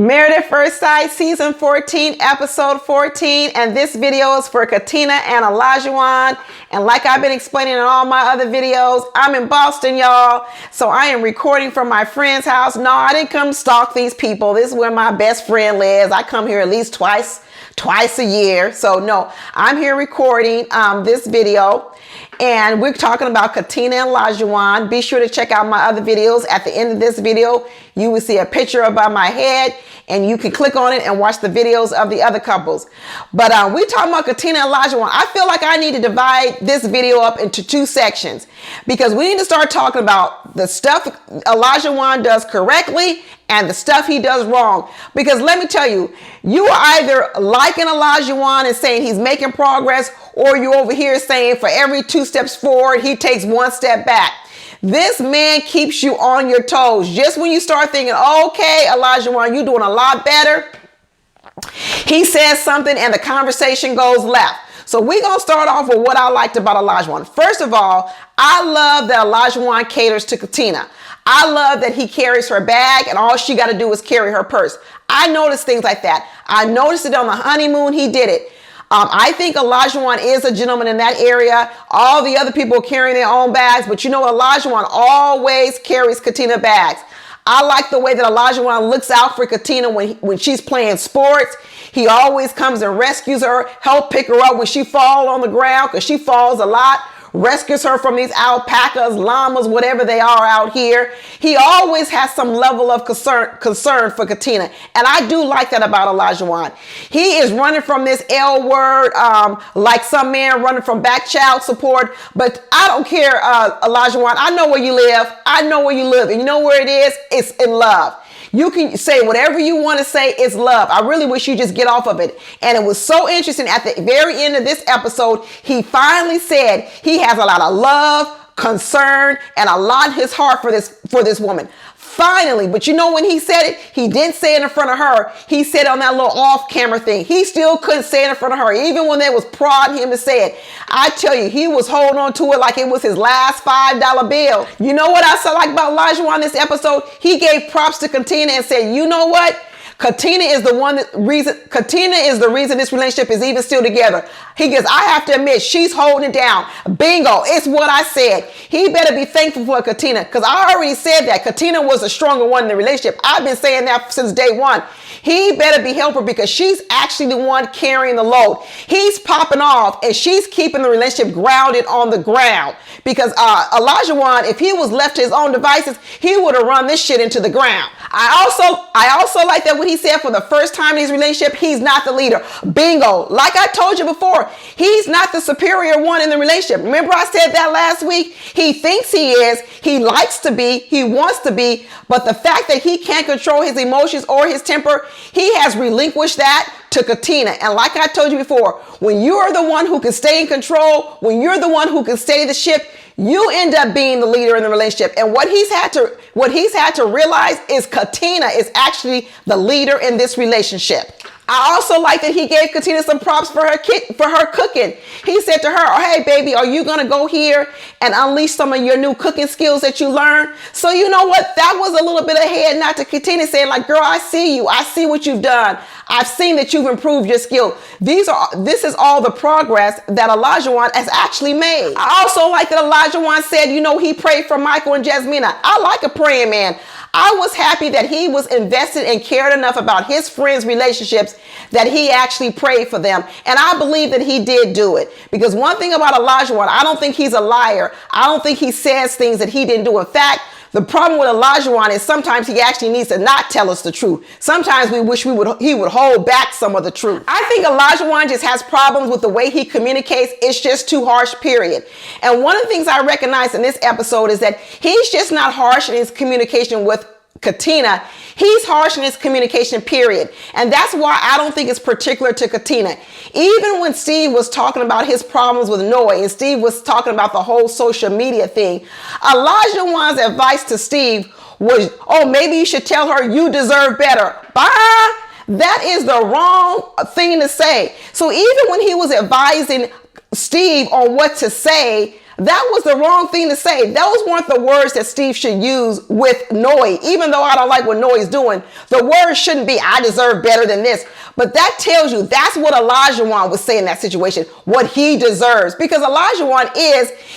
Married at First Sight, Season 14, Episode 14, and this video is for Katina and Olajuwon. And like I've been explaining in all my other videos, I'm in Boston, y'all. So I am recording from my friend's house. No, I didn't come stalk these people. This is where my best friend lives. I come here at least twice a year. So no, I'm here recording this video. And we're talking about Katina and Olajuwon. Be sure to check out my other videos. At the end of this video, you will see a picture above my head, and you can click on it and watch the videos of the other couples. But we're talking about Katina and Olajuwon. I feel like I need to divide this video up into two sections because we need to start talking about the stuff Olajuwon does correctly and the stuff he does wrong. Because let me tell you, you are either liking Olajuwon and saying he's making progress, or you're over here saying for every 2 steps forward, he takes 1 step back. This man keeps you on your toes. Just when you start thinking, okay, Olajuwon, you're doing a lot better, he says something and the conversation goes left. So we're going to start off with what I liked about Olajuwon. First of all, I love that Olajuwon caters to Katina. I love that he carries her bag and all she got to do is carry her purse. I noticed things like that. I noticed it on the honeymoon. He did it. I think Olajuwon is a gentleman in that area. All the other people are carrying their own bags, but you know what? Olajuwon always carries Katina bags. I like the way that Olajuwon looks out for Katina when she's playing sports. He always comes and rescues her, help pick her up when she falls on the ground, because she falls a lot. Rescues her from these alpacas, llamas, whatever they are out here. He always has some level of concern for Katina. And I do like that about Olajuwon. He is running from this L word like some man running from back child support. But I don't care, Olajuwon. I know where you live. I know where you live. And you know where it is? It's in love. You can say whatever you want to say. It's love. I really wish you just get off of it. And it was so interesting. At the very end of this episode, he finally said he has a lot of love, concern, and a lot in his heart for this woman. Finally. But you know when he said it, he didn't say it in front of her. He said it on that little off-camera thing. He still couldn't say it in front of her, even when they was prodding him to say it. I tell you, he was holding on to it like it was his last $5 bill. You know what I saw like about Olajuwon this episode? He gave props to Katina and said, you know what? Katina is the reason this relationship is even still together. He goes, I have to admit, she's holding it down. Bingo, it's what I said. He better be thankful for Katina, because I already said that Katina was the stronger one in the relationship. I've been saying that since day one. He better be helpful because she's actually the one carrying the load. He's popping off and she's keeping the relationship grounded on the ground. Because Olajuwon, if he was left to his own devices, he would have run this shit into the ground. I also like that what he said for the first time in his relationship, he's not the leader. Bingo. Like I told you before, he's not the superior one in the relationship. Remember I said that last week? He thinks he is. He likes to be. He wants to be. But the fact that he can't control his emotions or his temper, he has relinquished that to Katina. And like I told you before, when you are the one who can stay in control, when you're the one who can steady the ship, you end up being the leader in the relationship. And what he's had to realize is Katina is actually the leader in this relationship. I also like that he gave Katina some props for her cooking. He said to her, oh, hey, baby, are you going to go here and unleash some of your new cooking skills that you learned? So you know what? That was a little bit ahead, not to Katina saying like, girl, I see you. I see what you've done. I've seen that you've improved your skill. This is all the progress that Olajuwon has actually made. I also like that Olajuwon said, you know, he prayed for Michael and Jasmina. I like a praying man. I was happy that he was invested and cared enough about his friends' relationships that he actually prayed for them. And I believe that he did do it. Because one thing about Olajuwon, I don't think he's a liar. I don't think he says things that he didn't do. In fact, the problem with Olajuwon is sometimes he actually needs to not tell us the truth. Sometimes we wish he would hold back some of the truth. I think Olajuwon just has problems with the way he communicates. It's just too harsh, period. And one of the things I recognize in this episode is that he's just not harsh in his communication with Katina. He's harsh in his communication, period. And that's why I don't think it's particular to Katina. Even when Steve was talking about his problems with Noe and Steve was talking about the whole social media thing, Olajuwon's advice to Steve was, oh, maybe you should tell her you deserve better. Bye. That is the wrong thing to say. So even when he was advising Steve on what to say, That was the wrong thing to say. Those weren't the words that Steve should use with Noi. Even though I don't like what Noi is doing, the words shouldn't be, I deserve better than this. But that tells you that's what Olajuwon was saying in that situation, what he deserves. Because Olajuwon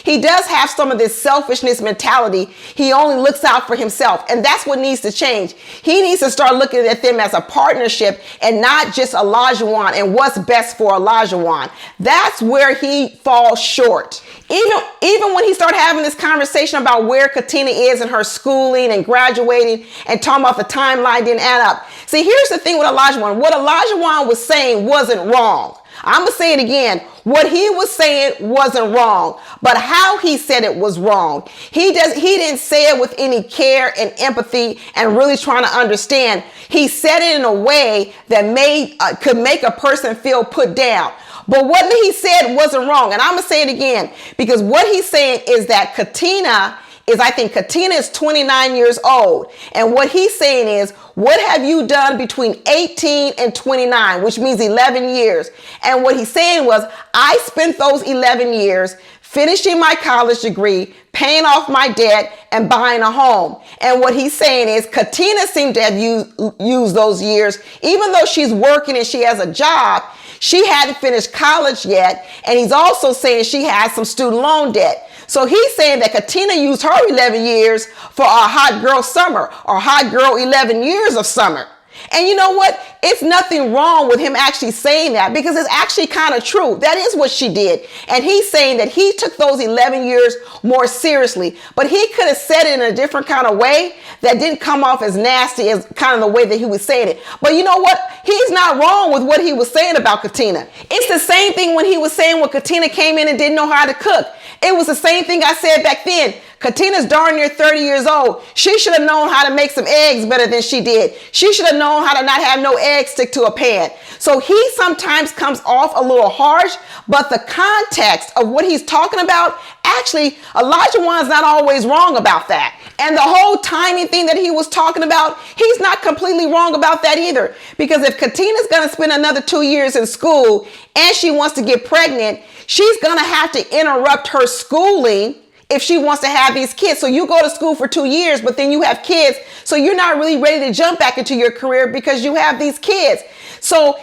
he does have some of this selfishness mentality. He only looks out for himself. And that's what needs to change. He needs to start looking at them as a partnership and not just Olajuwon and what's best for Olajuwon. That's where he falls short. Even when he started having this conversation about where Katina is in her schooling and graduating and talking about the timeline didn't add up. See, here's the thing with Olajuwon. What Olajuwon was saying wasn't wrong. I'm going to say it again. What he was saying wasn't wrong, but how he said it was wrong. He didn't say it with any care and empathy and really trying to understand. He said it in a way that could make a person feel put down. But what he said wasn't wrong. And I'm going to say it again, because what he's saying is that Katina is 29 years old. And what he's saying is, what have you done between 18 and 29, which means 11 years. And what he's saying was, I spent those 11 years finishing my college degree, paying off my debt, and buying a home. And what he's saying is Katina seemed to have used those years, even though she's working and she has a job, she hadn't finished college yet. And he's also saying she has some student loan debt. So he's saying that Katina used her 11 years for a hot girl summer, or hot girl 11 years of summer. And you know what? It's nothing wrong with him actually saying that, because it's actually kind of true. That is what she did. And he's saying that he took those 11 years more seriously, but he could have said it in a different kind of way that didn't come off as nasty as kind of the way that he was saying it. But you know what? He's not wrong with what he was saying about Katina. It's the same thing when he was saying when Katina came in and didn't know how to cook. It was the same thing I said back then. Katina's darn near 30 years old. She should have known how to make some eggs better than she did. She should have known how to not have no eggs stick to a pan. So he sometimes comes off a little harsh, but the context of what he's talking about, actually, Olajuwon's not always wrong about that. And the whole timing thing that he was talking about, he's not completely wrong about that either. Because if Katina's going to spend another 2 years in school and she wants to get pregnant, she's going to have to interrupt her schooling if she wants to have these kids. So you go to school for 2 years, but then you have kids. So you're not really ready to jump back into your career because you have these kids. So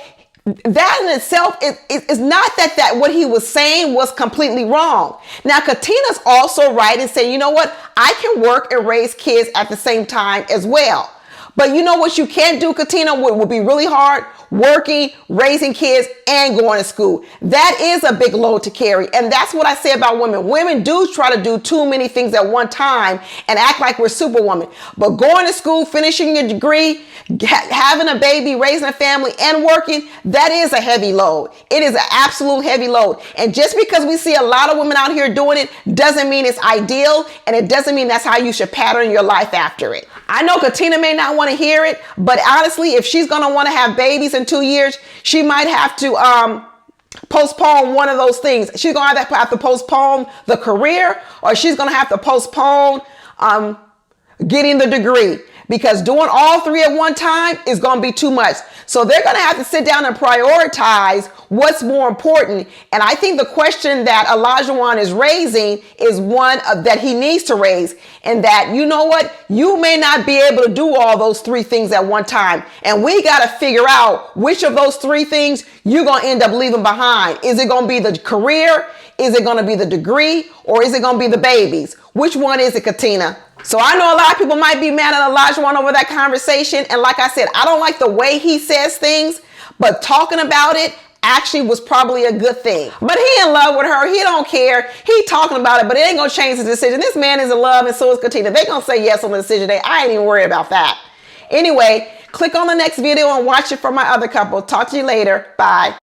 that in itself is not that what he was saying was completely wrong. Now, Katina's also right in saying, you know what? I can work and raise kids at the same time as well. But you know what you can't do, Katina, would be really hard? Working, raising kids, and going to school. That is a big load to carry. And that's what I say about women. Women do try to do too many things at one time and act like we're superwoman. But going to school, finishing your degree, having a baby, raising a family, and working, that is a heavy load. It is an absolute heavy load. And just because we see a lot of women out here doing it doesn't mean it's ideal, and it doesn't mean that's how you should pattern your life after it. I know Katina may not want to hear it, but honestly, if she's going to want to have babies in 2 years, she might have to postpone one of those things. She's going to have to postpone the career, or she's going to have to postpone getting the degree, because doing all three at one time is going to be too much. So they're going to have to sit down and prioritize what's more important. And I think the question that Olajuwon is raising is one that he needs to raise, and that, you know what, you may not be able to do all those three things at one time. And we got to figure out which of those three things you're going to end up leaving behind. Is it going to be the career? Is it going to be the degree? Or is it going to be the babies? Which one is it, Katina? So I know a lot of people might be mad at Olajuwon over that conversation. And like I said, I don't like the way he says things, but talking about it actually was probably a good thing. But he in love with her. He don't care. He talking about it, but it ain't going to change his decision. This man is in love, and so is Katina. They going to say yes on the decision day. I ain't even worried about that. Anyway, click on the next video and watch it for my other couple. Talk to you later. Bye.